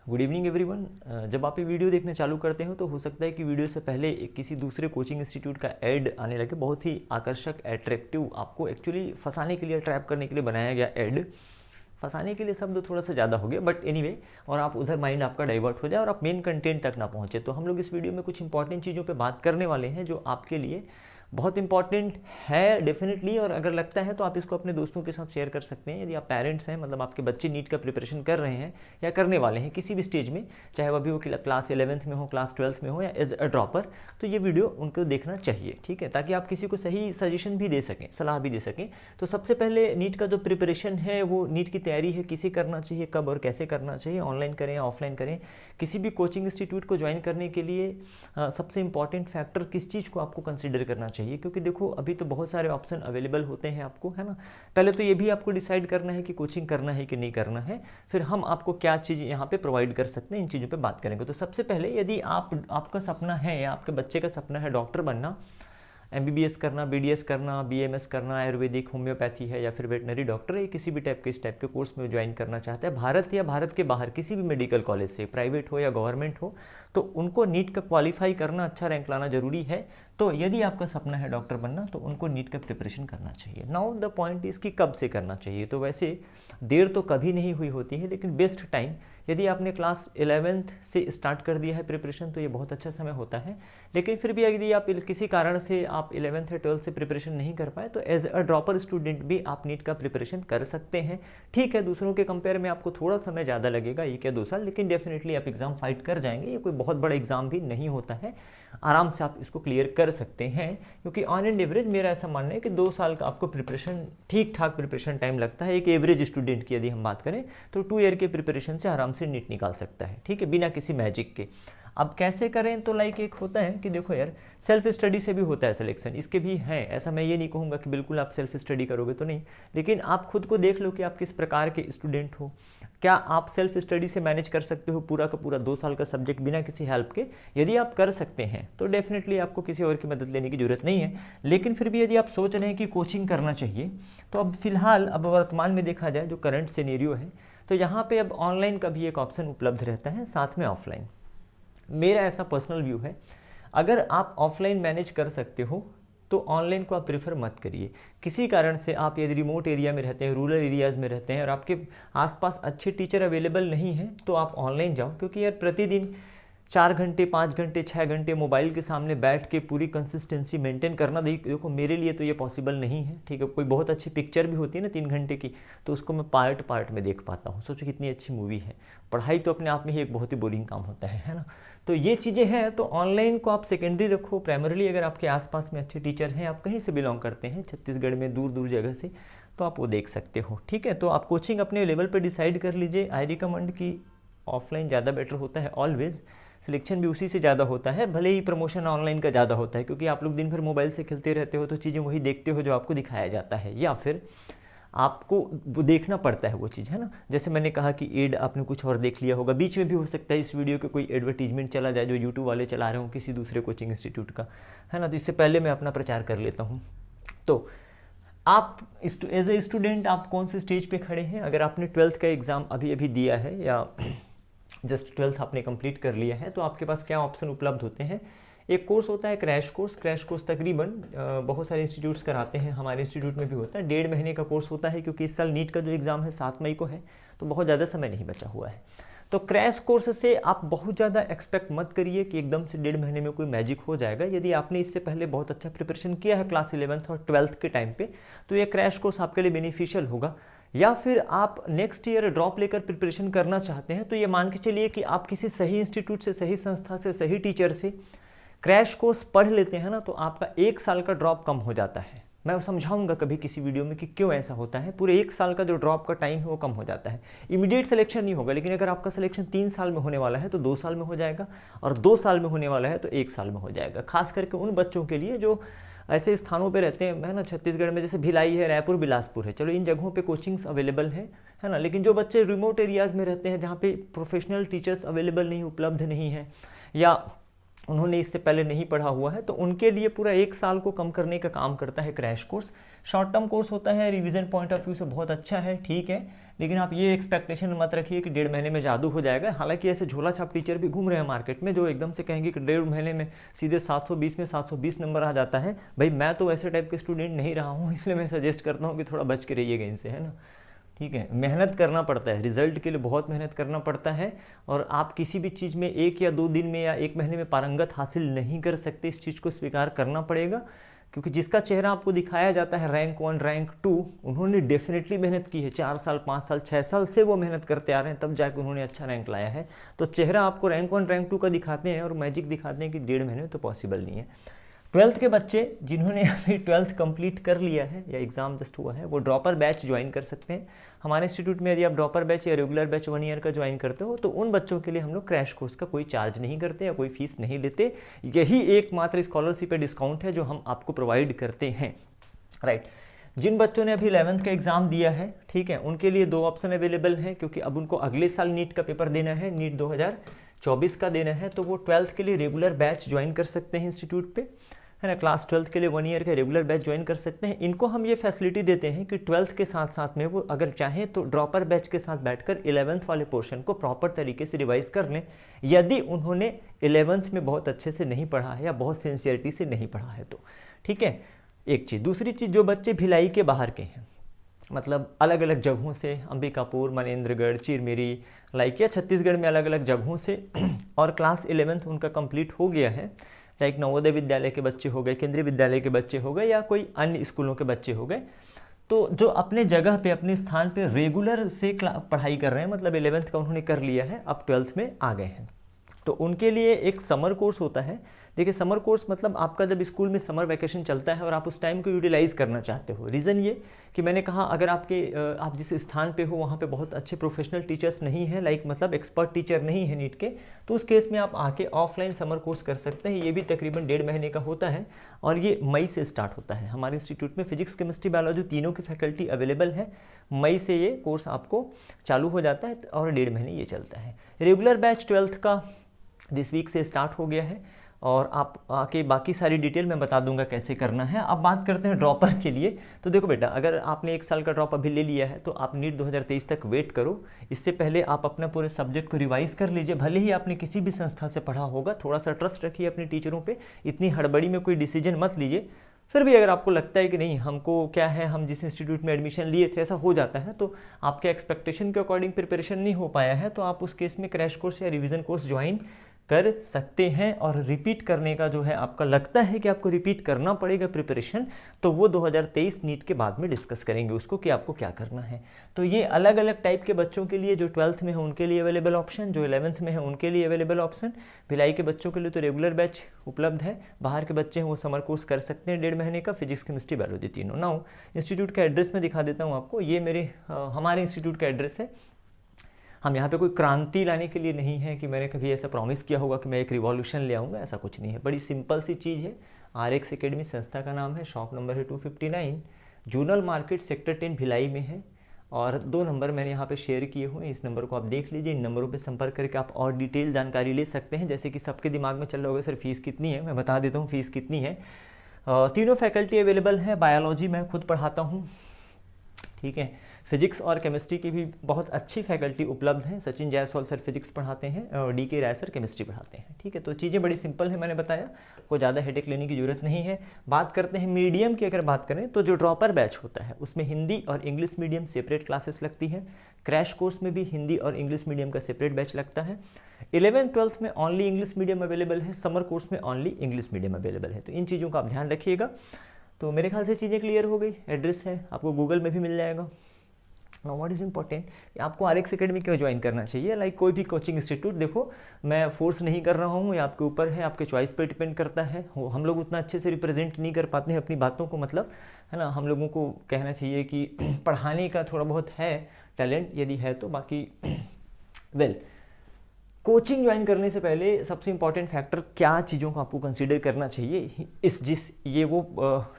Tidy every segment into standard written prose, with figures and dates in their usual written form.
Good evening everyone. जब आप ये वीडियो देखना चालू करते हो तो हो सकता है कि वीडियो से पहले किसी दूसरे कोचिंग इंस्टीट्यूट का ऐड आने लगे, बहुत ही आकर्षक, अट्रैक्टिव, आपको एक्चुअली फंसाने के लिए, ट्रैप करने के लिए बनाया गया ऐड। फंसाने के लिए शब्द थोड़ा सा ज़्यादा हो गया, बट एनीवे, और आप उधर माइंड आपका डाइवर्ट हो जाए और आप मेन कंटेंट तक ना पहुँचे। तो हम लोग इस वीडियो में कुछ इंपॉर्टेंट चीज़ों पर बात करने वाले हैं जो आपके लिए बहुत इंपॉर्टेंट है डेफिनेटली, और अगर लगता है तो आप इसको अपने दोस्तों के साथ शेयर कर सकते हैं। यदि आप पेरेंट्स हैं, मतलब आपके बच्चे नीट का प्रिपरेशन कर रहे हैं या करने वाले हैं किसी भी स्टेज में, चाहे वो भी वो क्लास 11th में हो, क्लास 12th में हो या एज अ ड्रॉपर, तो ये वीडियो उनको देखना चाहिए, ठीक है, ताकि आप किसी को सही सजेशन भी दे सकें, सलाह भी दे सकें। तो सबसे पहले नीट का जो प्रिपरेशन है, वो नीट की तैयारी है, किसे करना चाहिए, कब और कैसे करना चाहिए, ऑनलाइन करें या ऑफलाइन करें। किसी भी कोचिंग इंस्टीट्यूट को ज्वाइन करने के लिए सबसे इंपॉर्टेंट फैक्टर किस चीज़ को आपको कंसिडर करना चाहिए, क्योंकि देखो अभी तो बहुत सारे ऑप्शन अवेलेबल होते हैं आपको, है ना। पहले तो ये भी आपको डिसाइड करना है कि कोचिंग करना है कि नहीं करना है, फिर हम आपको क्या चीज़ यहाँ पे प्रोवाइड कर सकते हैं, इन चीज़ों पे बात करेंगे। तो सबसे पहले, यदि आपका सपना है या आपके बच्चे का सपना है डॉक्टर बनना, MBBS करना, BDS करना, BMS करना, आयुर्वेदिक, होम्योपैथी है या फिर वेटनरी डॉक्टर है, किसी भी टाइप के इस टाइप के कोर्स में ज्वाइन करना चाहता है, भारत या भारत के बाहर किसी भी मेडिकल कॉलेज से, प्राइवेट हो या गवर्नमेंट हो, तो उनको नीट का क्वालिफाई करना, अच्छा रैंक लाना जरूरी है। तो यदि आपका सपना है डॉक्टर बनना, तो उनको नीट का प्रिपरेशन करना चाहिए। नाउ द पॉइंट इज़ कि कब से करना चाहिए। तो वैसे देर तो कभी नहीं हुई होती है, लेकिन बेस्ट टाइम, यदि आपने क्लास 11th से स्टार्ट कर दिया है प्रिपरेशन, तो ये बहुत अच्छा समय होता है। लेकिन फिर भी यदि आप किसी कारण से आप 11th या 12th से प्रिपरेशन नहीं कर पाए, तो एज अ ड्रॉपर स्टूडेंट भी आप नीट का प्रिपरेशन कर सकते हैं। ठीक है, दूसरों के कंपेयर में आपको थोड़ा समय ज़्यादा लगेगा, 1 या 2 साल, लेकिन डेफिनेटली आप एग्ज़ाम फाइट कर जाएंगे। ये कोई बहुत बड़ा एग्ज़ाम भी नहीं होता है, आराम से आप इसको क्लियर कर सकते हैं। क्योंकि ऑन एंड एवरेज मेरा ऐसा मानना है कि 2 साल का आपको प्रिपरेशन, ठीक ठाक प्रिपरेशन टाइम लगता है। एक एवरेज स्टूडेंट की यदि हम बात करें तो 2 ईयर के प्रिपरेशन से आराम से नीट निकाल सकता है, ठीक है, बिना किसी मैजिक के। अब कैसे करें, तो लाइक एक होता है कि देखो यार, सेल्फ स्टडी से भी होता है सिलेक्शन, इसके भी हैं। ऐसा मैं ये नहीं कहूँगा कि बिल्कुल आप सेल्फ स्टडी करोगे तो नहीं, लेकिन आप खुद को देख लो कि आप किस प्रकार के स्टूडेंट हो। क्या आप सेल्फ स्टडी से मैनेज कर सकते हो पूरा का पूरा 2 साल का सब्जेक्ट बिना किसी हेल्प के? यदि आप कर सकते हैं तो डेफिनेटली आपको किसी और की मदद लेने की जरूरत नहीं है। लेकिन फिर भी यदि आप सोच रहे हैं कि कोचिंग करना चाहिए, तो अब फिलहाल, अब वर्तमान में देखा जाए जो करंट सिनेरियो है, तो यहाँ पे अब ऑनलाइन का भी एक ऑप्शन उपलब्ध रहता है, साथ में ऑफलाइन। मेरा ऐसा पर्सनल व्यू है, अगर आप ऑफलाइन मैनेज कर सकते हो तो ऑनलाइन को आप प्रेफर मत करिए। किसी कारण से आप यदि रिमोट एरिया में रहते हैं, रूरल एरियाज़ में रहते हैं और आपके आसपास अच्छे टीचर अवेलेबल नहीं हैं, तो आप ऑनलाइन जाओ। क्योंकि यार प्रतिदिन 4 घंटे, 5 घंटे, 6 घंटे मोबाइल के सामने बैठ के पूरी कंसिस्टेंसी मेंटेन करना, देखो मेरे लिए तो ये पॉसिबल नहीं है, ठीक है। कोई बहुत अच्छी पिक्चर भी होती है ना 3 घंटे की, तो उसको मैं पार्ट पार्ट में देख पाता हूँ। सोचो कितनी अच्छी मूवी है। पढ़ाई तो अपने आप में ही एक बहुत ही बोरिंग काम होता है ना। तो ये चीज़ें हैं, तो ऑनलाइन को आप सेकेंडरी रखो। प्राइमरली अगर आपके आसपास में अच्छे टीचर हैं, आप कहीं से बिलोंग करते हैं, छत्तीसगढ़ में दूर दूर जगह से, तो आप वो देख सकते हो, ठीक है। तो आप कोचिंग अपने लेवल पर डिसाइड कर लीजिए। आई रिकमेंड कि ऑफलाइन ज़्यादा बेटर होता है ऑलवेज, सिलेक्शन भी उसी से ज़्यादा होता है, भले ही प्रमोशन ऑनलाइन का ज़्यादा होता है, क्योंकि आप लोग दिन भर मोबाइल से खेलते रहते हो, तो चीज़ें वही देखते हो जो आपको दिखाया जाता है, या फिर आपको वो देखना पड़ता है वो चीज़, है ना। जैसे मैंने कहा कि एड आपने कुछ और देख लिया होगा, बीच में भी हो सकता है इस वीडियो के कोई एडवर्टीजमेंट चला जाए जो यूट्यूब वाले चला रहे हो किसी दूसरे कोचिंग इंस्टीट्यूट का, है ना। तो इससे पहले मैं अपना प्रचार कर लेता हूँ। तो आप एज ए स्टूडेंट आप कौन से स्टेज पे खड़े हैं? अगर आपने 12th का एग्ज़ाम अभी अभी दिया है या जस्ट 12th आपने कंप्लीट कर लिया है, तो आपके पास क्या ऑप्शन उपलब्ध होते हैं। एक कोर्स होता है क्रैश कोर्स। क्रैश कोर्स तकरीबन बहुत सारे इंस्टीट्यूट्स कराते हैं, हमारे इंस्टीट्यूट में भी होता है। 1.5 महीने का कोर्स होता है, क्योंकि इस साल नीट का जो एग्ज़ाम है 7 मई को है, तो बहुत ज़्यादा समय नहीं बचा हुआ है। तो क्रैश कोर्स से आप बहुत ज़्यादा एक्सपेक्ट मत करिए कि एकदम से 1.5 महीने में कोई मैजिक हो जाएगा। यदि आपने इससे पहले बहुत अच्छा प्रिपरेशन किया है क्लास 11th और 12th के टाइम पे, तो ये क्रैश कोर्स आपके लिए बेनिफिशियल होगा। या फिर आप नेक्स्ट ईयर ड्रॉप लेकर प्रिपरेशन करना चाहते हैं, तो ये मान के चलिए कि आप किसी सही इंस्टीट्यूट से, सही संस्था से, सही टीचर से क्रैश कोर्स पढ़ लेते हैं ना, तो आपका 1 साल का ड्रॉप कम हो जाता है। मैं समझाऊंगा कभी किसी वीडियो में कि क्यों ऐसा होता है। पूरे 1 साल का जो ड्रॉप का टाइम है वो कम हो जाता है। इमीडिएट सिलेक्शन नहीं होगा, लेकिन अगर आपका सिलेक्शन 3 साल में होने वाला है तो 2 साल में हो जाएगा, और 2 साल में होने वाला है तो 1 साल में हो जाएगा। खास करके उन बच्चों के लिए जो ऐसे स्थानों पे रहते हैं, है ना, छत्तीसगढ़ में जैसे भिलाई है, रायपुर, बिलासपुर है, चलो इन जगहों पे कोचिंग्स अवेलेबल है ना। लेकिन जो बच्चे रिमोट एरियाज़ में रहते हैं, जहाँ पे प्रोफेशनल टीचर्स अवेलेबल नहीं, उपलब्ध नहीं है, या उन्होंने इससे पहले नहीं पढ़ा हुआ है, तो उनके लिए पूरा 1 साल को कम करने का काम करता है crash course. Short term course होता है, रिवीजन पॉइंट ऑफ व्यू से बहुत अच्छा है, ठीक है, लेकिन आप ये एक्सपेक्टेशन मत रखिए कि 1.5 महीने में जादू हो जाएगा। हालांकि ऐसे झोला छाप टीचर भी घूम रहे हैं मार्केट में जो एकदम से कहेंगे कि 1.5 महीने में सीधे 720 में 720 नंबर आ जाता है। भाई मैं तो वैसे टाइप के स्टूडेंट नहीं रहा हूँ, इसलिए मैं सजेस्ट करता हूँ कि थोड़ा बच के रहिएगा इनसे, है ना, ठीक है। मेहनत करना पड़ता है, रिजल्ट के लिए बहुत मेहनत करना पड़ता है, और आप किसी भी चीज़ में 1 या 2 दिन में या 1 महीने में पारंगत हासिल नहीं कर सकते। इस चीज़ को स्वीकार करना पड़ेगा, क्योंकि जिसका चेहरा आपको दिखाया जाता है रैंक 1 रैंक 2, उन्होंने डेफिनेटली मेहनत की है, 4 साल 5 साल 6 साल से वो मेहनत करते आ रहे हैं, तब जाके उन्होंने अच्छा रैंक लाया है। तो चेहरा आपको रैंक 1 रैंक 2 का दिखाते हैं और मैजिक दिखाते हैं कि 1.5 महीने में तो पॉसिबल नहीं है। 12th के बच्चे जिन्होंने अभी 12th कंप्लीट कर लिया है या एग्ज़ाम जस्ट हुआ है, वो ड्रॉपर बैच ज्वाइन कर सकते हैं हमारे इंस्टीट्यूट में। यदि आप ड्रॉपर बैच या रेगुलर बैच 1 ईयर का ज्वाइन करते हो, तो उन बच्चों के लिए हम लोग क्रैश कोर्स का कोई चार्ज नहीं करते या कोई फीस नहीं लेते। यही एकमात्र स्कॉलरशिप पे डिस्काउंट है जो हम आपको प्रोवाइड करते हैं, राइट। जिन बच्चों ने अभी 11th का एग्ज़ाम दिया है, ठीक है, उनके लिए 2 ऑप्शन अवेलेबल हैं, क्योंकि अब उनको अगले साल नीट का पेपर देना है, नीट 2024 का देना है, तो वो 12th के लिए रेगुलर बैच ज्वाइन कर सकते हैं इंस्टीट्यूट पे, है ना। क्लास 12th के लिए 1 ईयर का रेगुलर बैच ज्वाइन कर सकते हैं। इनको हम ये फैसिलिटी देते हैं कि 12th के साथ साथ में वो अगर चाहें तो ड्रॉपर बैच के साथ बैठकर 11th वाले पोर्शन को प्रॉपर तरीके से रिवाइज कर लें, यदि उन्होंने 11th में बहुत अच्छे से नहीं पढ़ा है या बहुत सिंसियरिटी से नहीं पढ़ा है तो, ठीक है। एक चीज़, दूसरी चीज़, जो बच्चे भिलाई के बाहर के हैं, मतलब अलग अलग जगहों से, अंबिकापुर, मनेंद्रगढ़, चिरमिरी, लाइक या छत्तीसगढ़ में अलग अलग जगहों से, और क्लास 11th उनका कंप्लीट हो गया है, लाइक नवोदय विद्यालय के बच्चे हो गए, केंद्रीय विद्यालय के बच्चे हो गए, या कोई अन्य स्कूलों के बच्चे हो गए, तो जो अपने जगह पे अपने स्थान पे रेगुलर से पढ़ाई कर रहे हैं, मतलब 11th का उन्होंने कर लिया है, अब 12th में आ गए हैं, तो उनके लिए एक समर कोर्स होता है। देखिए, समर कोर्स मतलब आपका जब स्कूल में समर वैकेशन चलता है और आप उस टाइम को यूटिलाइज़ करना चाहते हो। रीज़न ये कि मैंने कहा, अगर आप जिस स्थान पे हो वहाँ पे बहुत अच्छे प्रोफेशनल टीचर्स नहीं हैं, लाइक मतलब एक्सपर्ट टीचर नहीं है नीट के, तो उस केस में आप आके ऑफलाइन समर कोर्स कर सकते हैं। ये भी तकरीबन 1.5 महीने का होता है और ये मई से स्टार्ट होता है। हमारे इंस्टीट्यूट में फिजिक्स, केमिस्ट्री, बायोलॉजी तीनों की फैकल्टी अवेलेबल है। मई से ये कोर्स आपको चालू हो जाता है और 1.5 महीने ये चलता है। रेगुलर बैच 12th का दिस वीक से स्टार्ट हो गया है, और आप आके बाकी सारी डिटेल मैं बता दूंगा कैसे करना है। अब बात करते हैं ड्रॉपर के लिए। तो देखो बेटा, अगर आपने 1 साल का ड्रॉप अभी ले लिया है तो आप नीट 2023 तक वेट करो। इससे पहले आप अपना पूरे सब्जेक्ट को रिवाइज कर लीजिए। भले ही आपने किसी भी संस्था से पढ़ा होगा, थोड़ा सा ट्रस्ट रखिए अपने टीचरों पे, इतनी हड़बड़ी में कोई डिसीजन मत लीजिए। फिर भी अगर आपको लगता है कि नहीं, हमको क्या है, हम जिस इंस्टीट्यूट में एडमिशन लिए थे ऐसा हो जाता है, तो आपके एक्सपेक्टेशन के अकॉर्डिंग प्रिपरेशन नहीं हो पाया है, तो आप उस केस में क्रैश कोर्स या रिविजन कोर्स ज्वाइन कर सकते हैं। और रिपीट करने का जो है, आपका लगता है कि आपको रिपीट करना पड़ेगा प्रिपरेशन, तो वो 2023 नीट के बाद में डिस्कस करेंगे उसको कि आपको क्या करना है। तो ये अलग अलग टाइप के बच्चों के लिए, जो 12th में है उनके लिए अवेलेबल ऑप्शन, जो 11th में है उनके लिए अवेलेबल ऑप्शन। भिलाई के बच्चों के लिए तो रेगुलर बैच उपलब्ध है, बाहर के बच्चे हैं वो समर कोर्स कर सकते हैं 1.5 महीने का, फिजिक्स, केमिस्ट्री, बायोलॉजी तीनों। नाउ इंस्टीट्यूट का एड्रेस मैं दिखा देता हूँ आपको। ये हमारे इंस्टीट्यूट का एड्रेस है। हम यहाँ पे कोई क्रांति लाने के लिए नहीं है कि मैंने कभी ऐसा प्रॉमिस किया होगा कि मैं एक रिवॉल्यूशन ले आऊँगा, ऐसा कुछ नहीं है। बड़ी सिंपल सी चीज़ है। RX एकेडमी संस्था का नाम है, शॉप नंबर है 259, जूनल मार्केट सेक्टर 10 भिलाई में है। और 2 नंबर मैंने यहाँ पे शेयर किए हुए हैं, इस नंबर को आप देख लीजिए। इन नंबरों पे संपर्क करके आप और डिटेल जानकारी ले सकते हैं। जैसे कि सबके दिमाग में चल रहा होगा सर फीस कितनी है, मैं बता देता हूँ फीस कितनी है। तीनों फैकल्टी अवेलेबल है। बायोलॉजी मैं खुद पढ़ाता हूँ, ठीक है। फिजिक्स और केमिस्ट्री की भी बहुत अच्छी फैकल्टी उपलब्ध है। सचिन जायसवाल सर फिजिक्स पढ़ाते हैं और DK राय सर केमिस्ट्री पढ़ाते हैं, ठीक है। तो चीज़ें बड़ी सिंपल है, मैंने बताया, कोई ज़्यादा हेडेक लेने की जरूरत नहीं है। बात करते हैं मीडियम की। अगर बात करें तो जो ड्रॉपर बैच होता है उसमें हिंदी और इंग्लिश मीडियम सेपरेट क्लासेस लगती हैं। क्रैश कोर्स में भी हिंदी और इंग्लिश मीडियम का सेपरेट बैच लगता है। 11th 12th में ओनली इंग्लिश मीडियम अवेलेबल है, समर कोर्स में ओनली इंग्लिश मीडियम अवेलेबल है। तो इन चीज़ों का आप ध्यान रखिएगा। तो मेरे ख्याल से चीज़ें क्लियर हो गई। एड्रेस है, आपको गूगल में भी मिल जाएगा। नाउ व्हाट इज़ इंपॉर्टेंट, आपको RX एकेडमी क्यों ज्वाइन करना चाहिए। लाइक कोई भी कोचिंग इंस्टीट्यूट, देखो मैं फोर्स नहीं कर रहा हूँ, ये आपके ऊपर है, आपके चॉइस पे डिपेंड करता है। हम लोग उतना अच्छे से रिप्रेजेंट नहीं कर पाते हैं अपनी बातों को, मतलब है ना। हम लोगों को कहना चाहिए कि पढ़ाने का थोड़ा बहुत है टैलेंट, यदि है तो। बाकी कोचिंग ज्वाइन करने से पहले सबसे इंपॉर्टेंट फैक्टर क्या चीज़ों को आपको कंसीडर करना चाहिए, ये वो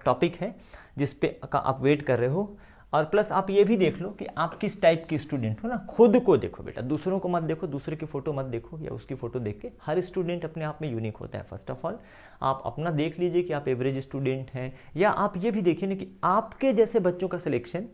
टॉपिक है जिस पे आप वेट कर रहे हो। और प्लस आप ये भी देख लो कि आप किस टाइप की स्टूडेंट हो ना, खुद को देखो बेटा, दूसरों को मत देखो, दूसरे की फ़ोटो मत देखो या उसकी फ़ोटो देख के। हर स्टूडेंट अपने आप में यूनिक होता है। फर्स्ट ऑफ ऑल आप अपना देख लीजिए कि आप एवरेज स्टूडेंट हैं, या आप ये भी देखिए ना कि आपके जैसे बच्चों का सिलेक्शन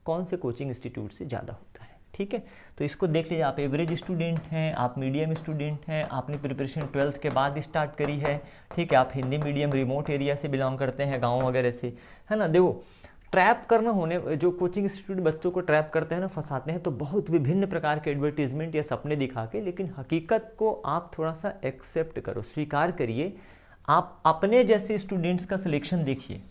कौन से कोचिंग इंस्टीट्यूट से ज़्यादा होता है। ठीक है, तो इसको देख लीजिए, आप एवरेज स्टूडेंट हैं, आप मीडियम स्टूडेंट हैं, आपने प्रिपरेशन 12th के बाद स्टार्ट करी है। ठीक है, आप हिंदी मीडियम रिमोट एरिया से बिलोंग करते हैं, गांव वगैरह से, है ना। देखो, ट्रैप करना होने जो कोचिंग इंस्टीट्यूट बच्चों को ट्रैप करते हैं ना, फंसाते हैं, तो बहुत विभिन्न प्रकार के एडवर्टीजमेंट या सपने दिखा के, लेकिन हकीकत को आप थोड़ा सा एक्सेप्ट करो, स्वीकार करिए। आप अपने जैसे स्टूडेंट्स का सिलेक्शन देखिए,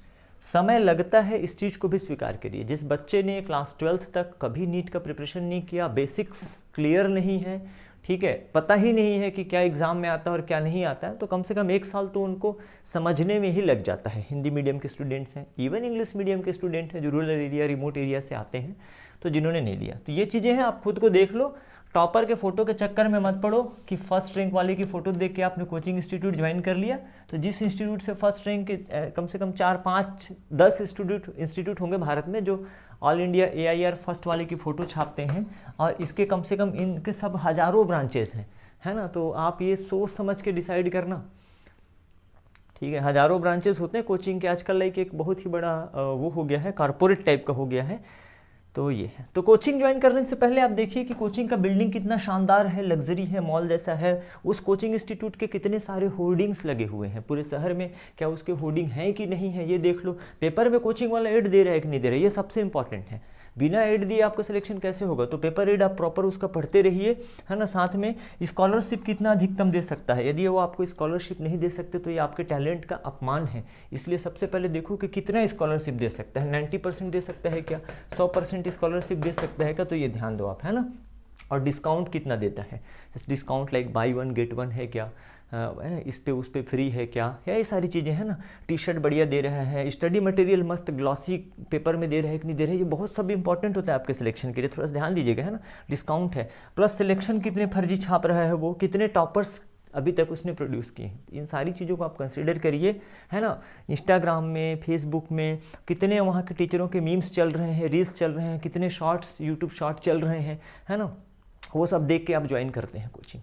समय लगता है, इस चीज़ को भी स्वीकार करिए। जिस बच्चे ने क्लास 12th तक कभी नीट का प्रिपरेशन नहीं किया, बेसिक्स क्लियर नहीं है, ठीक है, पता ही नहीं है कि क्या एग्ज़ाम में आता है और क्या नहीं आता है, तो कम से कम 1 साल तो उनको समझने में ही लग जाता है। हिंदी मीडियम के स्टूडेंट्स हैं, इवन इंग्लिश मीडियम के स्टूडेंट हैं जो रूरल एरिया रिमोट एरिया से आते हैं, तो जिन्होंने नहीं लिया। तो ये चीज़ें हैं, आप खुद को देख लो। टॉपर के फोटो के चक्कर में मत पड़ो कि फर्स्ट रैंक वाले की फ़ोटो देख के आपने कोचिंग इंस्टीट्यूट ज्वाइन कर लिया। तो जिस इंस्टीट्यूट से फर्स्ट रैंक के कम से कम 4, 5, 10 इंस्टीट्यूट होंगे भारत में जो ऑल इंडिया AIR फर्स्ट वाले की फ़ोटो छापते हैं, और इसके कम से कम इनके सब हज़ारों ब्रांचेस हैं, है ना। तो आप ये सोच समझ के डिसाइड करना, ठीक है। हज़ारों ब्रांचेस होते हैं कोचिंग के आजकल, लाइक एक बहुत ही बड़ा वो हो गया है, कॉरपोरेट टाइप का हो गया है। तो ये है, तो कोचिंग ज्वाइन करने से पहले आप देखिए कि कोचिंग का बिल्डिंग कितना शानदार है, लग्जरी है, मॉल जैसा है। उस कोचिंग इंस्टीट्यूट के कितने सारे होर्डिंग्स लगे हुए हैं पूरे शहर में, क्या उसके होर्डिंग हैं कि नहीं है, ये देख लो। पेपर में कोचिंग वाला ऐड दे रहा है कि नहीं दे रहा है, ये सबसे इंपॉर्टेंट है। बिना ऐड दिए आपका सिलेक्शन कैसे होगा, तो पेपर ऐड आप प्रॉपर उसका पढ़ते रहिए, है ना। साथ में स्कॉलरशिप कितना अधिकतम दे सकता है, यदि वो आपको स्कॉलरशिप नहीं दे सकते तो ये आपके टैलेंट का अपमान है। इसलिए सबसे पहले देखो कि कितना स्कॉलरशिप दे सकता है, 90% दे सकता है क्या, 100% स्कॉलरशिप दे सकता है क्या, तो ये ध्यान दो आप, है ना। और डिस्काउंट कितना देता है, डिस्काउंट लाइक बाई 1 गेट 1 है क्या, इस पे उस पे फ्री है क्या, या ये सारी चीज़ें हैं ना। टी शर्ट बढ़िया दे रहा है, स्टडी मटेरियल मस्त ग्लॉसी पेपर में दे रहा है कि नहीं दे रहा है, ये बहुत सब इंपॉर्टेंट होता है आपके सिलेक्शन के लिए, थोड़ा सा ध्यान दीजिएगा, है ना। डिस्काउंट है, प्लस सिलेक्शन कितने फर्जी छाप रहा है वो, कितने टॉपर्स अभी तक उसने प्रोड्यूस किए हैं, इन सारी चीज़ों को आप कंसिडर करिए, है ना। इंस्टाग्राम में, फेसबुक में कितने वहाँ के टीचरों के मीम्स चल रहे हैं, रील्स चल रहे हैं, कितने शॉर्ट्स यूट्यूब शॉर्ट चल रहे हैं, है ना। वो सब देख के आप ज्वाइन करते हैं कोचिंग।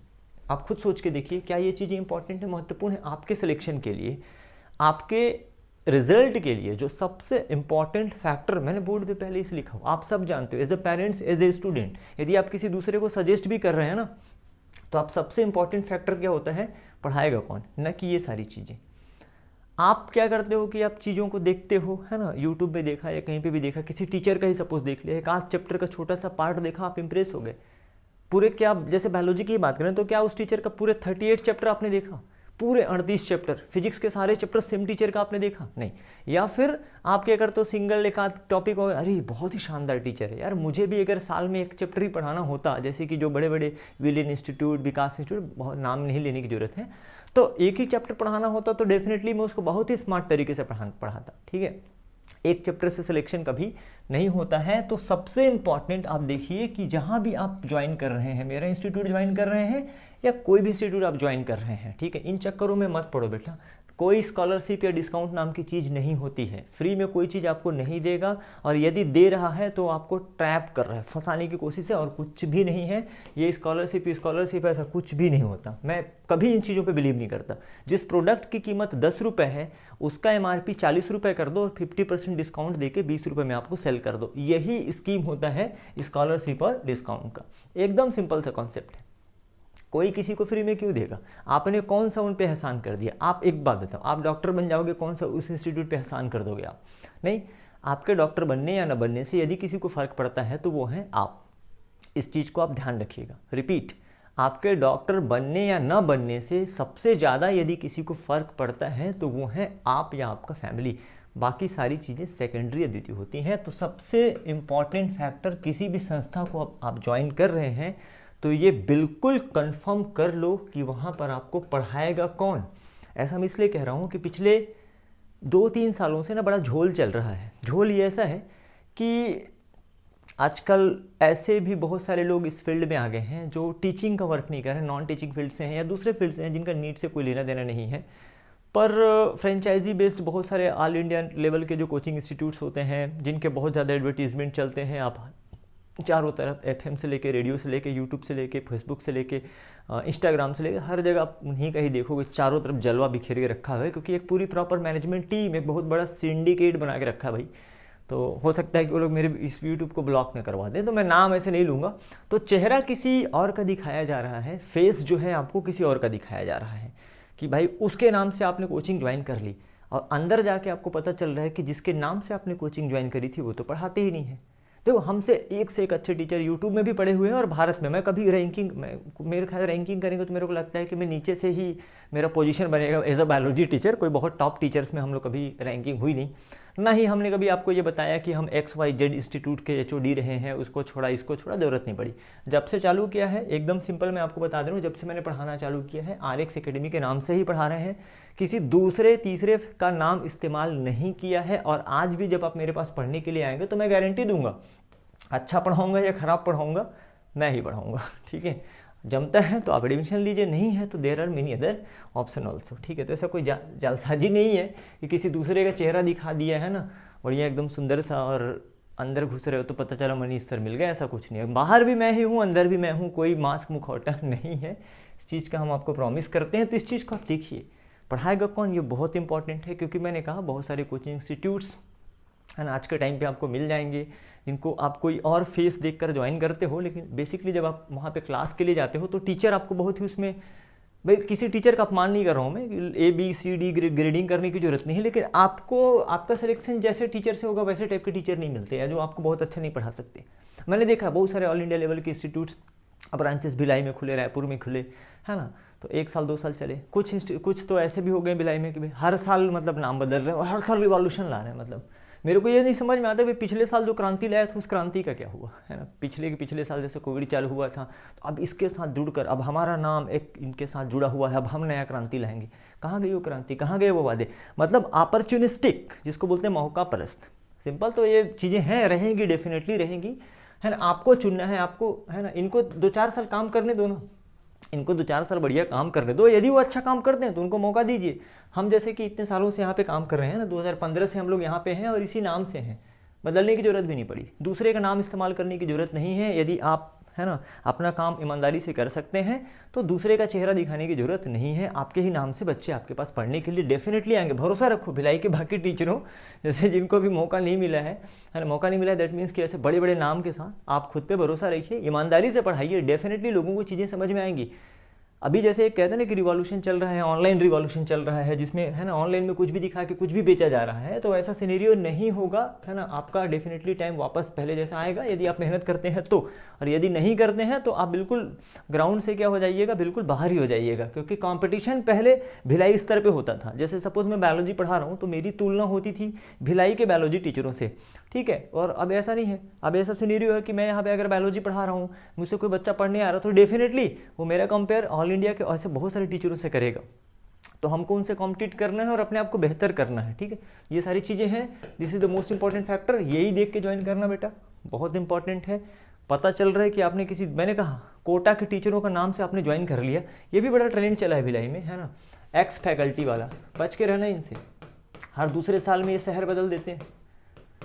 आप खुद सोच के देखिए, क्या ये चीज़ें इंपॉर्टेंट है, महत्वपूर्ण है आपके सिलेक्शन के लिए, आपके रिजल्ट के लिए। जो सबसे इंपॉर्टेंट फैक्टर, मैंने बोर्ड पे पहले इसे लिखा हो, आप सब जानते हो, as a parents, as a student, यदि आप किसी दूसरे को सजेस्ट भी कर रहे हैं ना, तो आप सबसे इंपॉर्टेंट फैक्टर क्या होता है, पढ़ाएगा कौन, न कि ये सारी चीज़ें। आप क्या करते हो कि आप चीज़ों को देखते हो, है ना, यूट्यूब पे देखा या कहीं पे भी देखा, किसी टीचर का ही सपोज देख लिया, एक आध चैप्टर का छोटा सा पार्ट देखा, आप इंप्रेस हो गए। पूरे क्या, जैसे बायोलॉजी की बात करें तो क्या उस टीचर का पूरे 38 चैप्टर आपने देखा, पूरे 38 चैप्टर, फिजिक्स के सारे चैप्टर सेम टीचर का आपने देखा नहीं। या फिर आप क्या करते हो, सिंगल एक आध टॉपिक हो, अरे बहुत ही शानदार टीचर है यार, मुझे भी अगर साल में एक चैप्टर ही पढ़ाना होता, जैसे कि जो बड़े बड़े विलियन इंस्टीट्यूट, विकास इंस्टीट्यूट, बहुत नाम नहीं लेने की जरूरत है, तो एक ही चैप्टर पढ़ाना होता तो डेफिनेटली मैं उसको बहुत ही स्मार्ट तरीके से पढ़ाता, ठीक है। एक चैप्टर से सिलेक्शन कभी नहीं होता है। तो सबसे इम्पॉर्टेंट आप देखिए कि जहाँ भी आप ज्वाइन कर रहे हैं, मेरा इंस्टीट्यूट ज्वाइन कर रहे हैं या कोई भी इंस्टीट्यूट आप ज्वाइन कर रहे हैं, ठीक है, इन चक्करों में मत पड़ो बेटा। कोई स्कॉलरशिप या डिस्काउंट नाम की चीज़ नहीं होती है, फ्री में कोई चीज़ आपको नहीं देगा, और यदि दे रहा है तो आपको ट्रैप कर रहा है, फंसाने की कोशिश है, और कुछ भी नहीं है। ये स्कॉलरशिप ऐसा कुछ भी नहीं होता। मैं कभी इन चीज़ों पे बिलीव नहीं करता। जिस प्रोडक्ट की कीमत 10 रुपये है उसका MRP 40 रुपये कर दो और 50% डिस्काउंट देके 20 रुपये में आपको सेल कर दो। यही स्कीम होता है स्कॉलरशिप और डिस्काउंट का। एकदम सिंपल सा कॉन्सेप्ट है। कोई किसी को फ्री में क्यों देगा, आपने कौन सा उन पे एहसान कर दिया। आप एक बात बताओ, आप डॉक्टर बन जाओगे, कौन सा उस इंस्टीट्यूट पे एहसान कर दोगे आप, नहीं। आपके डॉक्टर बनने या न बनने से यदि किसी को फ़र्क पड़ता है तो वो हैं आप। इस चीज़ को आप ध्यान रखिएगा। रिपीट, आपके डॉक्टर बनने या न बनने से सबसे ज़्यादा यदि किसी को फ़र्क पड़ता है तो वो हैं आप या आपका फैमिली। बाकी सारी चीज़ें सेकेंडरी द्वितीय होती हैं। तो सबसे इम्पॉर्टेंट फैक्टर, किसी भी संस्था को आप ज्वाइन कर रहे हैं तो ये बिल्कुल कंफर्म कर लो कि वहाँ पर आपको पढ़ाएगा कौन। ऐसा मैं इसलिए कह रहा हूँ कि पिछले 2-3 सालों से ना बड़ा झोल चल रहा है। झोल ये ऐसा है कि आजकल ऐसे भी बहुत सारे लोग इस फील्ड में आ गए हैं जो टीचिंग का वर्क नहीं कर रहे हैं, नॉन टीचिंग फील्ड से हैं या दूसरे फील्ड से हैं, जिनका नीट से कोई लेना देना नहीं है। पर फ्रेंचाइजी बेस्ड बहुत सारे ऑल इंडिया लेवल के जो कोचिंग इंस्टीट्यूट्स होते हैं, जिनके बहुत ज़्यादा एडवर्टीजमेंट चलते हैं, आप चारों तरफ FM से लेके, रेडियो से लेके, यूट्यूब से लेके, फेसबुक से लेके, इंस्टाग्राम से लेके, हर जगह आप उन्हीं का ही देखोगे, चारों तरफ जलवा बिखेर के रखा हुआ है, क्योंकि एक पूरी प्रॉपर मैनेजमेंट टीम, एक बहुत बड़ा सिंडिकेट बना के रखा है भाई। तो हो सकता है कि वो लोग मेरे इस यूट्यूब को ब्लॉक में करवा दें, तो मैं नाम ऐसे नहीं लूँगा। तो चेहरा किसी और का दिखाया जा रहा है, फेस जो है आपको किसी और का दिखाया जा रहा है कि भाई उसके नाम से आपने कोचिंग ज्वाइन कर ली, और अंदर जाके आपको पता चल रहा है कि जिसके नाम से आपने कोचिंग ज्वाइन करी थी वो तो पढ़ाते ही नहीं है। देखो, हमसे एक से एक अच्छे टीचर यूट्यूब में भी पढ़े हुए हैं और भारत में। मैं कभी मेरे ख्याल रैंकिंग करेंगे तो मेरे को लगता है कि मैं नीचे से ही मेरा पोजीशन बनेगा एज अ बायोलॉजी टीचर। कोई बहुत टॉप टीचर्स में हम लोग कभी रैंकिंग हुई नहीं, ना ही हमने कभी आपको ये बताया कि हम XYZ इंस्टीट्यूट के HOD रहे हैं, उसको छोड़ा इसको छोड़ा, ज़रूरत नहीं पड़ी। जब से चालू किया है, एकदम सिंपल मैं आपको बता दे रहा हूँ, जब से मैंने पढ़ाना चालू किया है, RX एकेडमी के नाम से ही पढ़ा रहे हैं, किसी दूसरे तीसरे का नाम इस्तेमाल नहीं किया है। और आज भी जब आप मेरे पास पढ़ने के लिए आएंगे तो मैं गारंटी दूंगा, अच्छा पढ़ाऊंगा या ख़राब पढ़ाऊंगा, मैं ही पढ़ाऊंगा, ठीक है। जमता है तो आप एडमिशन लीजिए, नहीं है तो there are many other option also, ठीक है। तो ऐसा कोई जालसाजी नहीं है कि किसी दूसरे का चेहरा दिखा दिया है ना, बढ़िया एकदम सुंदर सा, और अंदर घुस रहे हो तो पता चला मनीष सर मिल गया, ऐसा कुछ नहीं है। बाहर भी मैं ही हूँ, अंदर भी मैं हूँ, कोई मास्क मुखौटा नहीं है। इस चीज़ का हम आपको प्रॉमिस करते हैं। तो इस चीज़ को आप देखिए, पढ़ाएगा कौन, ये बहुत इंपॉर्टेंट है, क्योंकि मैंने कहा बहुत सारे कोचिंग इंस्टीट्यूट्स है ना आज के टाइम पे आपको मिल जाएंगे, जिनको आप कोई और फेस देखकर ज्वाइन करते हो, लेकिन बेसिकली जब आप वहाँ पे क्लास के लिए जाते हो तो टीचर आपको बहुत ही उसमें, भाई किसी टीचर का अपमान नहीं कर रहा हूँ मैं, ABCD ग्रेडिंग करने की जरूरत नहीं है, लेकिन आपको आपका सिलेक्शन जैसे टीचर से होगा वैसे टाइप के टीचर नहीं मिलते हैं जो आपको बहुत अच्छा नहीं पढ़ा सकते। मैंने देखा बहुत सारे ऑल इंडिया लेवल के इंस्टीट्यूट्स, ब्रांचेस भिलाई में खुले, रायपुर में खुले, है ना, तो 1 साल 2 साल चले। कुछ तो ऐसे भी हो गए भिलाई में कि भाई हर साल मतलब नाम बदल रहे हैं और हर साल रिवॉल्यूशन ला रहे हैं। मतलब मेरे को ये नहीं समझ में आता भाई पिछले साल जो क्रांति लाया था उस क्रांति का क्या हुआ, है ना। पिछले साल जैसे कोविड चालू हुआ था, तो अब इसके साथ जुड़कर अब हमारा नाम एक इनके साथ जुड़ा हुआ है, अब हम नया क्रांति लाएंगे। कहाँ गई वो क्रांति, कहाँ गए वो वादे, मतलब अपॉर्चुनिस्टिक जिसको बोलते हैं मौका परस्त। सिंपल तो ये चीज़ें हैं, रहेंगी, डेफिनेटली रहेंगी, है ना। आपको चुनना है, आपको, है ना। इनको 2-4 साल काम करने दो ना, इनको 2-4 साल बढ़िया काम करने दो। यदि वो अच्छा काम करते हैं तो उनको मौका दीजिए। हम जैसे कि इतने सालों से यहाँ पे काम कर रहे हैं ना, 2015 से हम लोग यहाँ पे हैं और इसी नाम से हैं, बदलने की ज़रूरत भी नहीं पड़ी, दूसरे का नाम इस्तेमाल करने की ज़रूरत नहीं है। यदि आप, है ना, अपना काम ईमानदारी से कर सकते हैं तो दूसरे का चेहरा दिखाने की ज़रूरत नहीं है। आपके ही नाम से बच्चे आपके पास पढ़ने के लिए डेफिनेटली आएंगे, भरोसा रखो। भिलाई के बाकी टीचरों जैसे जिनको भी मौका नहीं मिला है ना, मौका नहीं मिला है, दैट मीन्स कि ऐसे बड़े बड़े नाम के साथ आप खुद पे भरोसा रखिए, ईमानदारी से पढ़ाइए, डेफिनेटली लोगों को चीज़ें समझ में आएंगी। अभी जैसे एक कहते हैं ना कि रिवॉल्यूशन चल रहा है, ऑनलाइन रिवॉल्यूशन चल रहा है, जिसमें, है ना, ऑनलाइन में कुछ भी दिखा के कुछ भी बेचा जा रहा है, तो ऐसा सिनेरियो नहीं होगा, है ना। आपका डेफिनेटली टाइम वापस पहले जैसा आएगा यदि आप मेहनत करते हैं तो, और यदि नहीं करते हैं तो आप बिल्कुल ग्राउंड से क्या हो जाइएगा, बिल्कुल बाहर ही हो जाइएगा। क्योंकि कंपटीशन पहले भिलाई स्तर पर होता था। जैसे सपोज मैं बायोलॉजी पढ़ा रहा हूँ तो मेरी तुलना होती थी भिलाई के बायोलॉजी टीचरों से, ठीक है। और अब ऐसा नहीं है, अब ऐसा सिनेरियो है कि मैं यहाँ पे अगर बायोलॉजी पढ़ा रहा हूँ, मुझसे कोई बच्चा पढ़ने आ रहा, तो डेफिनेटली वो मेरा कंपेयर ऑल इंडिया के ऐसे बहुत सारे टीचरों से करेगा। तो हमको उनसे कॉम्पिटिट करना है और अपने आप को बेहतर करना है, ठीक है। ये सारी चीज़ें हैं, this is the most important factor. यही देख के ज्वाइन करना बेटा बहुत इंपॉर्टेंट है। पता चल रहा है कि आपने किसी, मैंने कहा कोटा के टीचरों का नाम से आपने ज्वाइन कर लिया, ये भी बड़ा ट्रेंड चला है भिलाई में, है ना। एक्स फैकल्टी वाला, बच के रहना इनसे। हर दूसरे साल में ये शहर बदल देते हैं,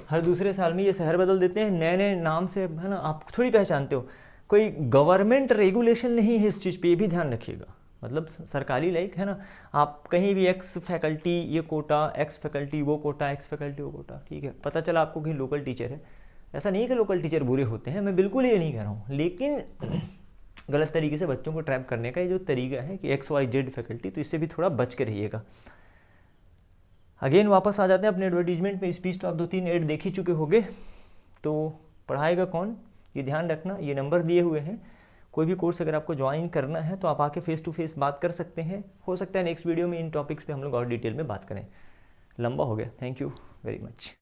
हर दूसरे साल में ये शहर बदल देते हैं नए नए नाम से, है ना। आप थोड़ी पहचानते हो, कोई गवर्नमेंट रेगुलेशन नहीं है इस चीज़ पे, ये भी ध्यान रखिएगा। मतलब सरकारी लाइक, है ना, आप कहीं भी एक्स फैकल्टी ये कोटा, एक्स फैकल्टी वो कोटा, एक्स फैकल्टी वो कोटा, ठीक है। पता चला आपको कहीं लोकल टीचर है, ऐसा नहीं है कि लोकल टीचर बुरे होते हैं, मैं बिल्कुल ये नहीं कह रहा हूँ, लेकिन गलत तरीके से बच्चों को ट्रैप करने का ये जो तरीका है कि XYZ फैकल्टी, तो इससे भी थोड़ा बच के रहिएगा। अगेन वापस आ जाते हैं अपने एडवर्टीजमेंट में। स्पीच तो आप 2-3 ऐड देख ही चुके होंगे। तो पढ़ाएगा कौन, ये ध्यान रखना, ये नंबर दिए हुए हैं। कोई भी कोर्स अगर आपको ज्वाइन करना है तो आप आके फेस टू फेस बात कर सकते हैं। हो सकता है नेक्स्ट वीडियो में इन टॉपिक्स पे हम लोग और डिटेल में बात करें। लंबा हो गया, थैंक यू वेरी मच।